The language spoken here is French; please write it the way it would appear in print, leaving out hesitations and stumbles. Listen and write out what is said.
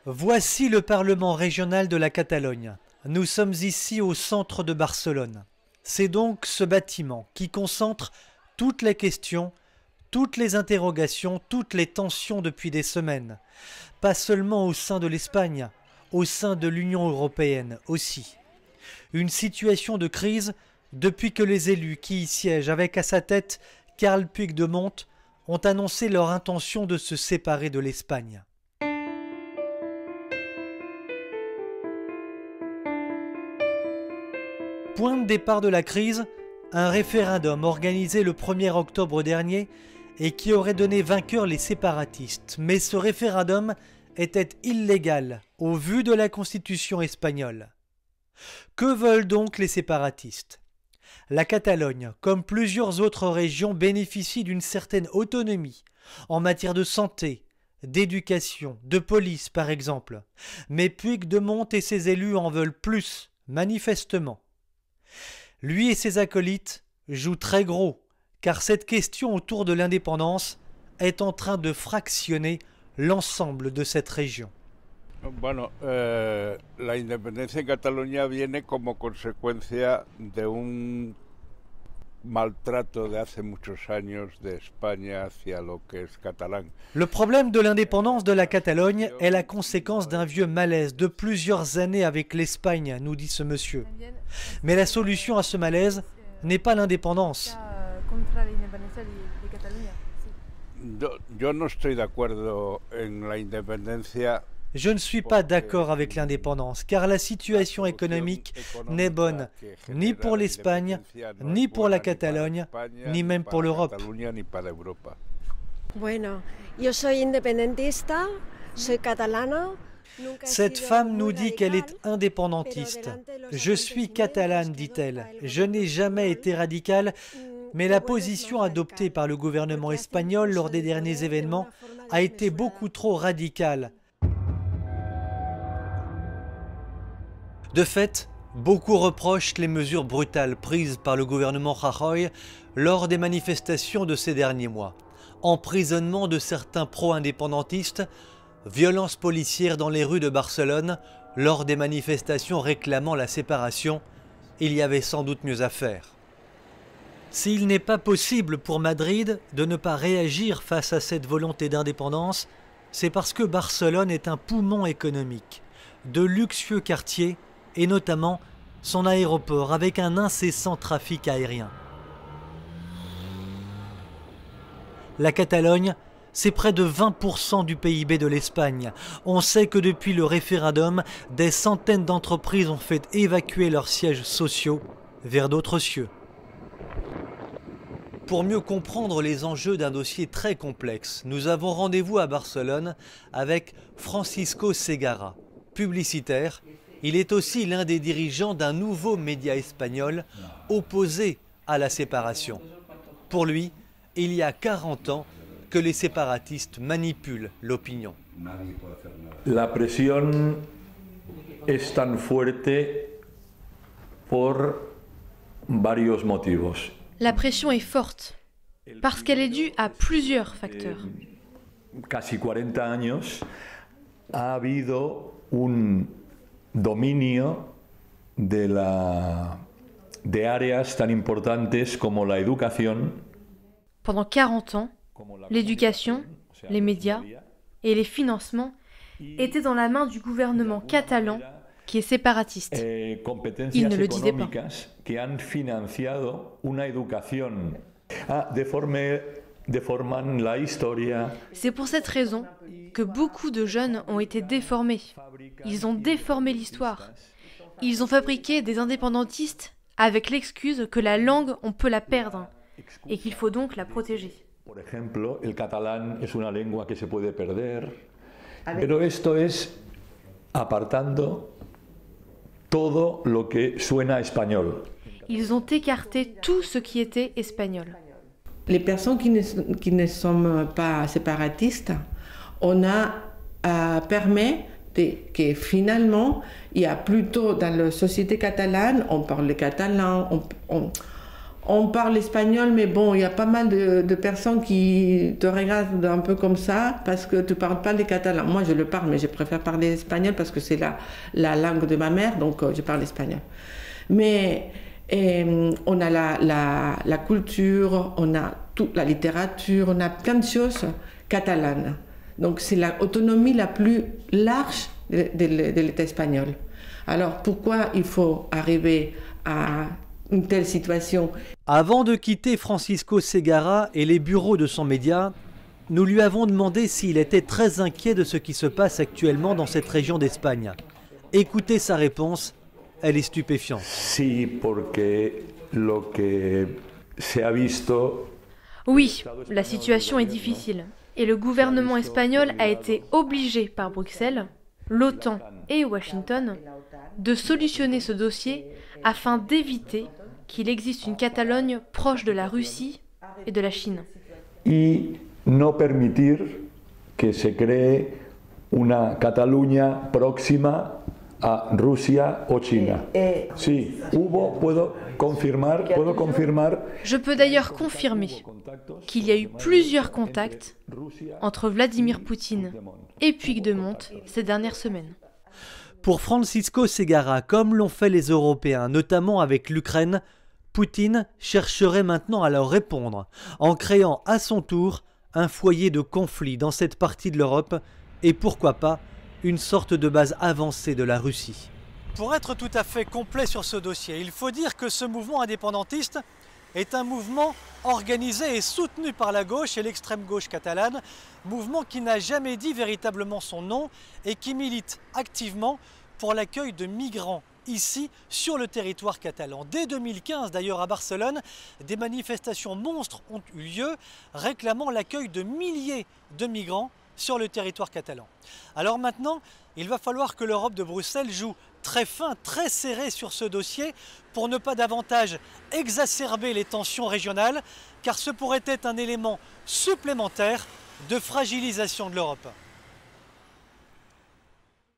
Voici le Parlement régional de la Catalogne. Nous sommes ici au centre de Barcelone. C'est donc ce bâtiment qui concentre toutes les questions, toutes les interrogations, toutes les tensions depuis des semaines. Pas seulement au sein de l'Espagne, au sein de l'Union européenne aussi. Une situation de crise depuis que les élus qui y siègent avec à sa tête Carles Puigdemont ont annoncé leur intention de se séparer de l'Espagne. Point de départ de la crise, un référendum organisé le 1er octobre dernier et qui aurait donné vainqueur les séparatistes. Mais ce référendum était illégal au vu de la constitution espagnole. Que veulent donc les séparatistes? La Catalogne, comme plusieurs autres régions, bénéficie d'une certaine autonomie en matière de santé, d'éducation, de police par exemple. Mais Puigdemont et ses élus en veulent plus, manifestement. Lui et ses acolytes jouent très gros, car cette question autour de l'indépendance est en train de fractionner l'ensemble de cette région. Bueno, la independencia en Cataluña viene como consecuencia de un maltrato de hace muchos años de España hacia lo que es catalán. Le problème de l'indépendance de la Catalogne est la conséquence d'un vieux malaise de plusieurs années avec l'Espagne, nous dit ce monsieur. Mais la solution à ce malaise n'est pas l'indépendance. Yo no estoy de acuerdo en la independencia. Je ne suis pas d'accord avec l'indépendance, car la situation économique n'est bonne ni pour l'Espagne, ni pour la Catalogne, ni même pour l'Europe. Bueno, yo soy independentista, soy catalana. Cette femme nous dit qu'elle est indépendantiste. Je suis catalane, dit-elle. Je n'ai jamais été radicale, mais la position adoptée par le gouvernement espagnol lors des derniers événements a été beaucoup trop radicale. De fait, beaucoup reprochent les mesures brutales prises par le gouvernement Rajoy lors des manifestations de ces derniers mois. Emprisonnement de certains pro-indépendantistes, violences policières dans les rues de Barcelone lors des manifestations réclamant la séparation, il y avait sans doute mieux à faire. S'il n'est pas possible pour Madrid de ne pas réagir face à cette volonté d'indépendance, c'est parce que Barcelone est un poumon économique, de luxueux quartiers et notamment son aéroport avec un incessant trafic aérien. La Catalogne, c'est près de 20% du PIB de l'Espagne. On sait que depuis le référendum, des centaines d'entreprises ont fait évacuer leurs sièges sociaux vers d'autres cieux. Pour mieux comprendre les enjeux d'un dossier très complexe, nous avons rendez-vous à Barcelone avec Francisco Segarra, publicitaire. Il est aussi l'un des dirigeants d'un nouveau média espagnol opposé à la séparation. Pour lui, il y a 40 ans que les séparatistes manipulent l'opinion. La presión es tan fuerte por varios motivos. La pression est forte parce qu'elle est due à plusieurs facteurs. Casi 40 años ha habido un dominio de áreas tan importantes como la educación. Pendant 40 ans, l'éducation, les médias et les financements étaient dans la main du gouvernement catalan qui est séparatiste. Il ne le disait pas. Que han financiado una educación. Deforman la historia. C'est pour cette raison que beaucoup de jeunes ont été déformés. Ils ont déformé l'histoire. Ils ont fabriqué des indépendantistes avec l'excuse que la langue, on peut la perdre et qu'il faut donc la protéger. Por ejemplo, el catalán es una lengua que se puede perder. Pero esto es apartando todo lo que suena español. Ils ont écarté tout ce qui était espagnol. Les personnes qui ne sont pas séparatistes, on a permis que finalement, il y a plutôt dans la société catalane, on parle catalan, on parle espagnol, mais bon, il y a pas mal de personnes qui te regardent un peu comme ça parce que tu ne parles pas le catalan. Moi, je le parle, mais je préfère parler espagnol parce que c'est la langue de ma mère, donc je parle espagnol. Mais on a la culture, on a toute la littérature, on a plein de choses catalanes. Donc c'est l'autonomie la plus large de l'État espagnol. Alors pourquoi il faut arriver à une telle situation? Avant de quitter Francisco Segarra et les bureaux de son média, nous lui avons demandé s'il était très inquiet de ce qui se passe actuellement dans cette région d'Espagne. Écoutez sa réponse, elle est stupéfiante. Sí, porque lo que se ha visto. Oui, la situation est difficile. Et le gouvernement espagnol a été obligé par Bruxelles, l'OTAN et Washington de solutionner ce dossier afin d'éviter qu'il existe une Catalogne proche de la Russie et de la Chine. Y no permitir que se cree una Cataluña próxima a Rusia o China. Sí, puedo confirmar. Je peux d'ailleurs confirmer qu'il y a eu plusieurs contacts entre Vladimir Poutine et Puigdemont ces dernières semaines. Pour Francisco Segarra, comme l'ont fait les Européens, notamment avec l'Ukraine, Poutine chercherait maintenant à leur répondre en créant à son tour un foyer de conflit dans cette partie de l'Europe et pourquoi pas une sorte de base avancée de la Russie. Pour être tout à fait complet sur ce dossier, il faut dire que ce mouvement indépendantiste est un mouvement organisé et soutenu par la gauche et l'extrême gauche catalane, mouvement qui n'a jamais dit véritablement son nom et qui milite activement pour l'accueil de migrants ici sur le territoire catalan. Dès 2015 d'ailleurs à Barcelone, des manifestations monstres ont eu lieu réclamant l'accueil de milliers de migrants sur le territoire catalan. Alors maintenant, il va falloir que l'Europe de Bruxelles joue très fin, très serré sur ce dossier pour ne pas davantage exacerber les tensions régionales, car ce pourrait être un élément supplémentaire de fragilisation de l'Europe.